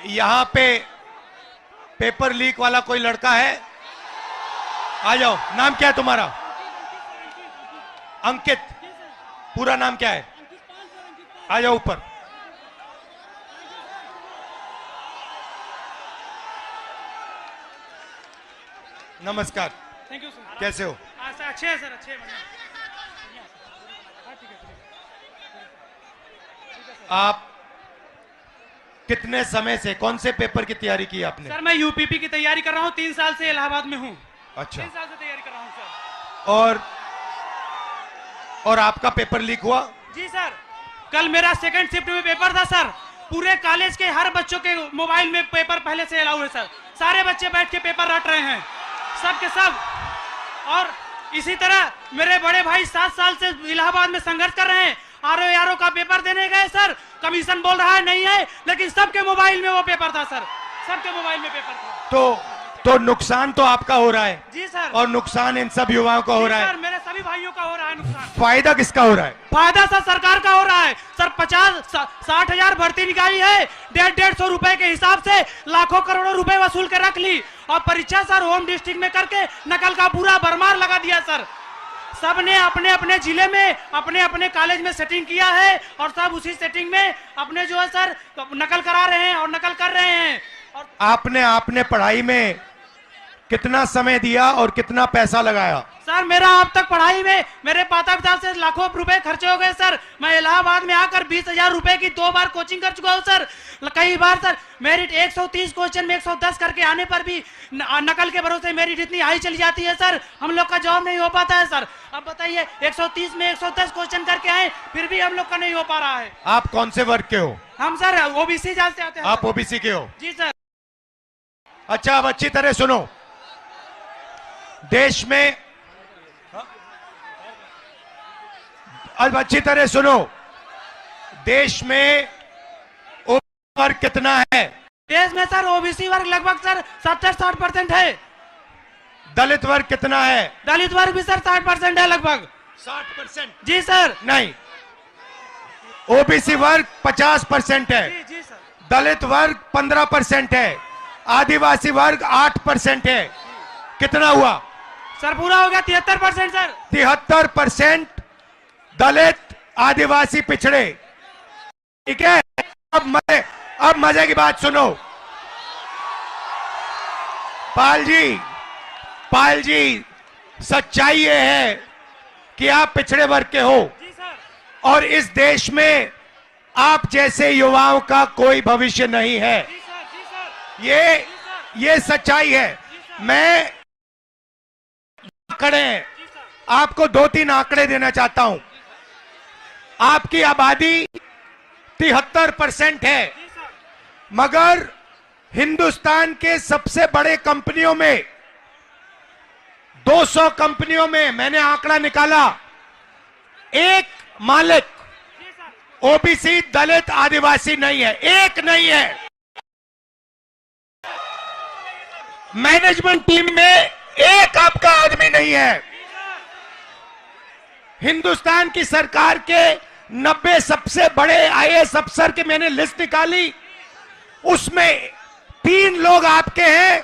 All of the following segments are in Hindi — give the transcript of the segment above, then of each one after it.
यहाँ पे पेपर लीक वाला कोई लड़का है? आ जाओ। नाम क्या है तुम्हारा? अंकित। पूरा नाम क्या है? आ जाओ ऊपर। नमस्कार। Thank you sir. कैसे हो? अच्छे हैं सर, अच्छे हैं। आप कितने समय से कौन से पेपर की तैयारी की आपने? सर मैं यूपीपी की तैयारी कर रहा हूँ, 3 साल से इलाहाबाद में हूँ। अच्छा। 3 साल से तैयारी कर रहा हूँ सर। और आपका पेपर लीक हुआ? जी सर, कल मेरा सेकंड शिफ्ट में पेपर था सर। पूरे कॉलेज के हर बच्चों के मोबाइल में पेपर पहले से अलाउ है सर। सारे बच्चे बैठ के पेपर रट रहे हैं, सब के सब। और इसी तरह मेरे बड़े भाई 7 साल से इलाहाबाद में संघर्ष कर रहे हैं। आरओ का पेपर देने गए सर, कमीशन बोल रहा है नहीं है, लेकिन सबके मोबाइल में वो पेपर था सर, सबके मोबाइल में पेपर था। तो नुकसान तो आपका हो रहा है। जी सर। और नुकसान इन सब युवाओं का हो रहा है। सर मेरे सभी भाइयों का हो रहा है नुकसान। फायदा किसका हो रहा है? फायदा सर सरकार का हो रहा है सर। 50-60 हजार भर्ती निकाली है, 150 रुपए के हिसाब से लाखों करोड़ों रुपए वसूल के रख ली। और परीक्षा सर होम डिस्ट्रिक्ट में करके नकल का पूरा भरमार लगा दिया सर। सबने अपने अपने जिले में अपने अपने कॉलेज में सेटिंग किया है और सब उसी सेटिंग में अपने जो है सर नकल करा रहे हैं और नकल कर रहे हैं। और आपने पढ़ाई में कितना समय दिया और कितना पैसा लगाया? सर मेरा अब तक पढ़ाई में मेरे माता पिता से लाखों रुपए खर्चे हो गए सर। मैं इलाहाबाद में आकर 20,000 रुपए की 2 बार कोचिंग कर चुका हूँ सर। कई बार सर मेरिट 130 क्वेश्चन में 110 करके आने पर भी नकल के भरोसे मेरिट इतनी हाई चली जाती है सर, हम लोग का जॉब नहीं हो पाता है सर। अब बताइए 130 में 110 क्वेश्चन करके आए, फिर भी हम लोग का नहीं हो पा रहा है। आप कौन से वर्ग के हो? हम सर ओबीसी जाल से आते हैं। आप ओबीसी के हो? जी सर। अच्छा, अब अच्छी तरह सुनो। देश में अब अच्छी तरह सुनो, देश में ओबीसी वर्ग कितना है? देश में सर ओबीसी वर्ग लगभग सर 70-60% है। दलित वर्ग कितना है? दलित वर्ग भी सर 60% है लगभग। 60%? जी सर। नहीं, ओबीसी वर्ग 50% है। जी सर। दलित वर्ग 15% है। आदिवासी वर्ग 8% है। कितना हुआ सर? पूरा हो गया 73% सर। 73% दलित आदिवासी पिछड़े। ठीक है, अब मजे की बात सुनो। पाल जी सच्चाई ये है कि आप पिछड़े वर्ग के हो। जी सर। और इस देश में आप जैसे युवाओं का कोई भविष्य नहीं है। जी सर। जी सर। ये सच्चाई है। मैं आंकड़े आपको 2-3 आंकड़े देना चाहता हूं। आपकी आबादी 73% है, मगर हिंदुस्तान के सबसे बड़े कंपनियों में 200 कंपनियों में मैंने आंकड़ा निकाला, एक मालिक ओबीसी दलित आदिवासी नहीं है, एक नहीं है। मैनेजमेंट टीम में एक आपका आदमी नहीं है। हिंदुस्तान की सरकार के 90 सबसे बड़े आईएएस अफसर के मैंने लिस्ट निकाली, उसमें 3 लोग आपके हैं,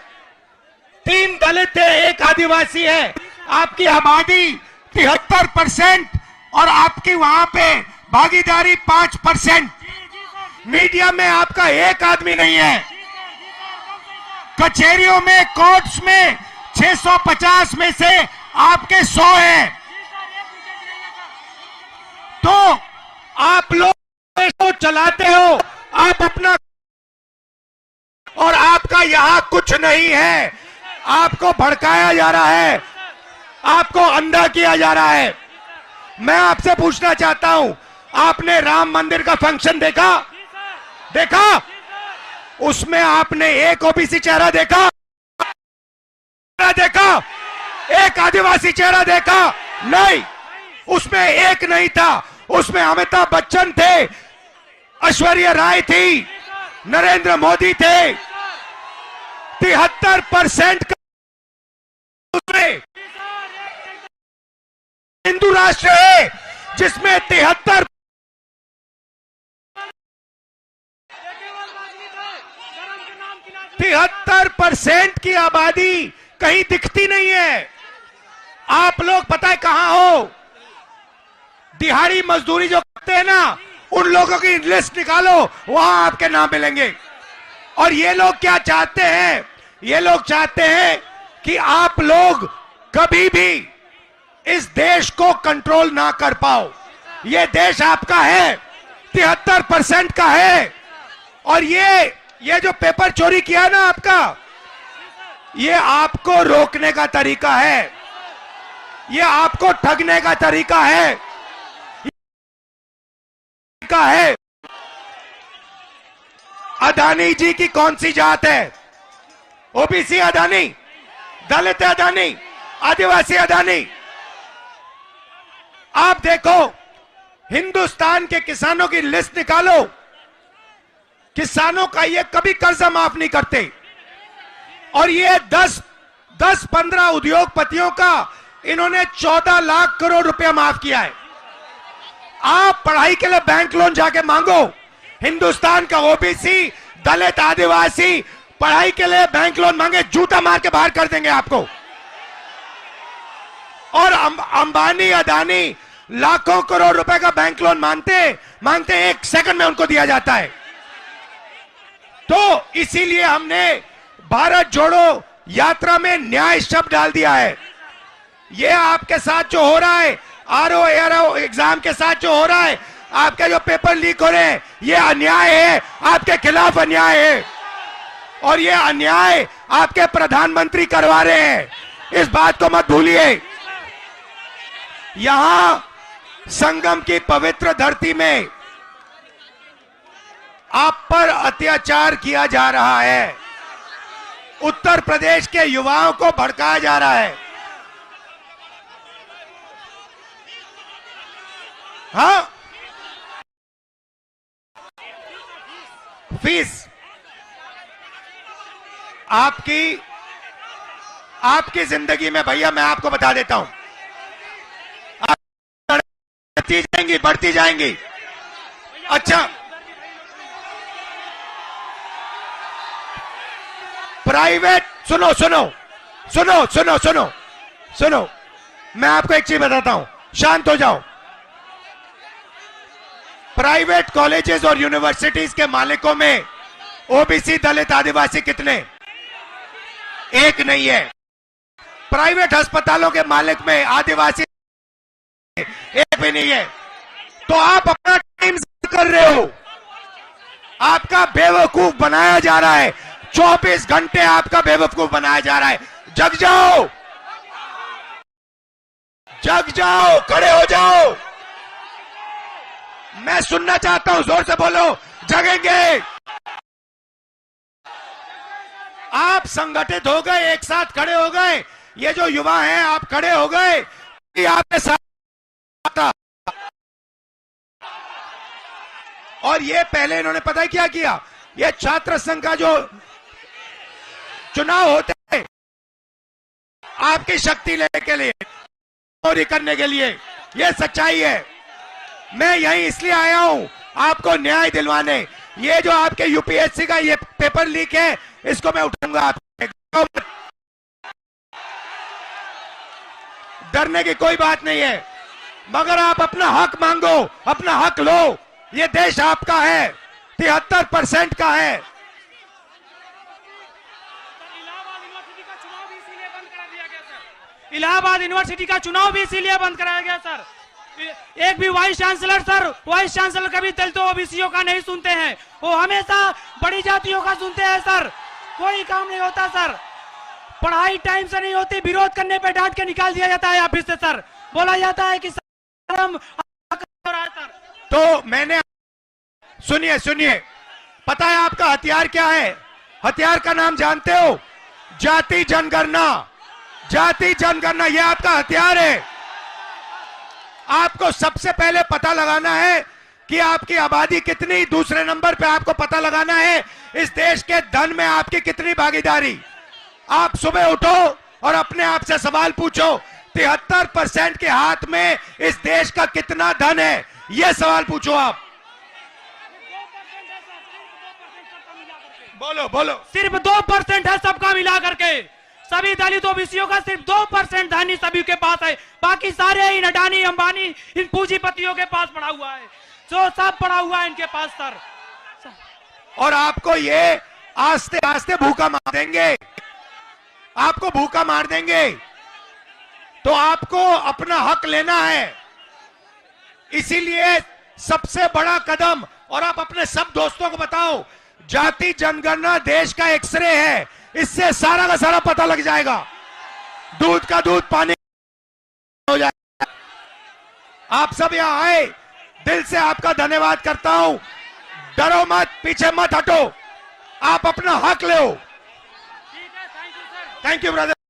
3 दलित है, 1 आदिवासी है। आपकी आबादी 73% और आपकी वहां पे भागीदारी 5%। मीडिया में आपका एक आदमी नहीं है। कचहरियों में, कोर्ट्स में 650 में से आपके 100 हैं। तो आप लोग तो चलाते हो आप अपना, और आपका यहां कुछ नहीं है। आपको भड़काया जा रहा है, आपको अंधा किया जा रहा है। मैं आपसे पूछना चाहता हूं, आपने राम मंदिर का फंक्शन देखा? उसमें आपने एक ओबीसी चेहरा देखा? एक आदिवासी चेहरा देखा? नहीं, उसमें एक नहीं था। उसमें अमिताभ बच्चन थे, ऐश्वर्या राय थी, नरेंद्र मोदी थे। 73% उसमें हिंदू राष्ट्र है जिसमें 73 73% की आबादी कहीं दिखती नहीं है। आप लोग पता है कहां हो? दिहाड़ी मजदूरी जो करते हैं ना, उन लोगों की लिस्ट निकालो, वहां आपके नाम मिलेंगे। और ये लोग क्या चाहते हैं? ये लोग चाहते हैं कि आप लोग कभी भी इस देश को कंट्रोल ना कर पाओ। ये देश आपका है, 73% का है। और ये जो पेपर चोरी किया ना आपका, ये आपको रोकने का तरीका है, ये आपको ठगने का तरीका है। अदानी जी की कौन सी जात है? ओबीसी अदानी, दलित अदानी, आदिवासी अदानी। आप देखो, हिंदुस्तान के किसानों की लिस्ट निकालो, किसानों का ये कभी कर्जा माफ नहीं करते। और ये 10-15 उद्योगपतियों का इन्होंने 14 लाख करोड़ रुपया माफ किया है। आप पढ़ाई के लिए बैंक लोन जाके मांगो, हिंदुस्तान का ओबीसी, दलित, आदिवासी पढ़ाई के लिए बैंक लोन मांगे, जूता मार के बाहर कर देंगे आपको। और अंबानी, अदानी लाखों करोड़ रुपए का बैंक लोन मांगते 1 सेकंड में उनको दिया जाता है। तो इसीलिए हमने भारत जोड़ो यात्रा में न्याय शब्द डाल दिया है। ये आपके साथ जो हो रहा है, आरओ एआरओ एग्जाम के साथ जो हो रहा है, आपके जो पेपर लीक हो रहे हैं, ये अन्याय है, आपके खिलाफ अन्याय है। और ये अन्याय आपके प्रधानमंत्री करवा रहे हैं, इस बात को मत भूलिए। यहां संगम की पवित्र धरती में आप पर अत्याचार किया जा रहा है, उत्तर प्रदेश के युवाओं को भड़काया जा रहा है। हाँ, फीस आपकी जिंदगी में भैया मैं आपको बता देता हूं, बढ़ती जाएंगी। अच्छा, प्राइवेट, सुनो, मैं आपको एक चीज बताता हूं, शांत हो जाओ। प्राइवेट कॉलेजेस और यूनिवर्सिटीज के मालिकों में ओबीसी, दलित, आदिवासी कितने? एक नहीं है। प्राइवेट अस्पतालों के मालिक में आदिवासी एक भी नहीं है। तो आप अपना टाइम कर रहे हो, आपका बेवकूफ बनाया जा रहा है। 24 घंटे आपका बेवकूफ बनाया जा रहा है। जग जाओ, खड़े हो जाओ। मैं सुनना चाहता हूं, जोर से बोलो, जगेंगे। आप संगठित हो गए, एक साथ खड़े हो गए। ये जो युवा हैं, आप खड़े हो गए कि आपके साथ। और ये पहले इन्होंने पता है क्या किया? ये छात्र संघ का जो चुनाव होते हैं, आपकी शक्ति लेने के लिए, चोरी करने के लिए, ये सच्चाई है। मैं यहीं इसलिए आया हूं आपको न्याय दिलवाने। ये जो आपके यूपीएससी का ये पेपर लीक है, इसको मैं उठाऊंगा। आपके डरने की कोई बात नहीं है, मगर आप अपना हक मांगो, अपना हक लो। ये देश आपका है, 73% का है। इलाहाबाद यूनिवर्सिटी का चुनाव भी इसीलिए बंद कराया गया सर। एक भी वाइस चांसलर कभी दलितों ओबीसीओं का नहीं सुनते हैं, वो हमेशा बड़ी जातियों का सुनते हैं सर। कोई काम नहीं होता सर, पढ़ाई टाइम से नहीं होती, विरोध करने पे डांट के निकाल दिया जाता है ऑफिस से सर। बोला जाता है कि सर। तो मैंने, सुनिए, पता है आपका हथियार क्या है? हथियार का नाम जानते हो? जाति जनगणना, ये आपका हथियार है। आपको सबसे पहले पता लगाना है कि आपकी आबादी कितनी, दूसरे नंबर पे आपको पता लगाना है इस देश के धन में आपकी कितनी भागीदारी। आप सुबह उठो और अपने आप से सवाल पूछो, 73% के हाथ में इस देश का कितना धन है? यह सवाल पूछो आप। बोलो बोलो। सिर्फ 2% है सबका मिला करके, सभी दलित ओबीसीओं का सिर्फ 2% धनी सभी के पास है, बाकी सारे इन अडानी अंबानी इन पूंजीपतियों के पास पड़ा हुआ है, जो सब पड़ा हुआ है इनके पास सर। और आपको ये आस्ते आस्ते भूखा मार देंगे, आपको भूखा मार देंगे। तो आपको अपना हक लेना है, इसीलिए सबसे बड़ा कदम, और आप अपने सब दोस्तों को बताओ, जाति जनगणना देश का एक्सरे है, इससे सारा का सारा पता लग जाएगा, दूध का दूध पानी हो जाएगा। आप सब यहां आए, दिल से आपका धन्यवाद करता हूं। डरो मत, पीछे मत हटो, आप अपना हक लो। ठीक है, thank you sir. Thank you brother.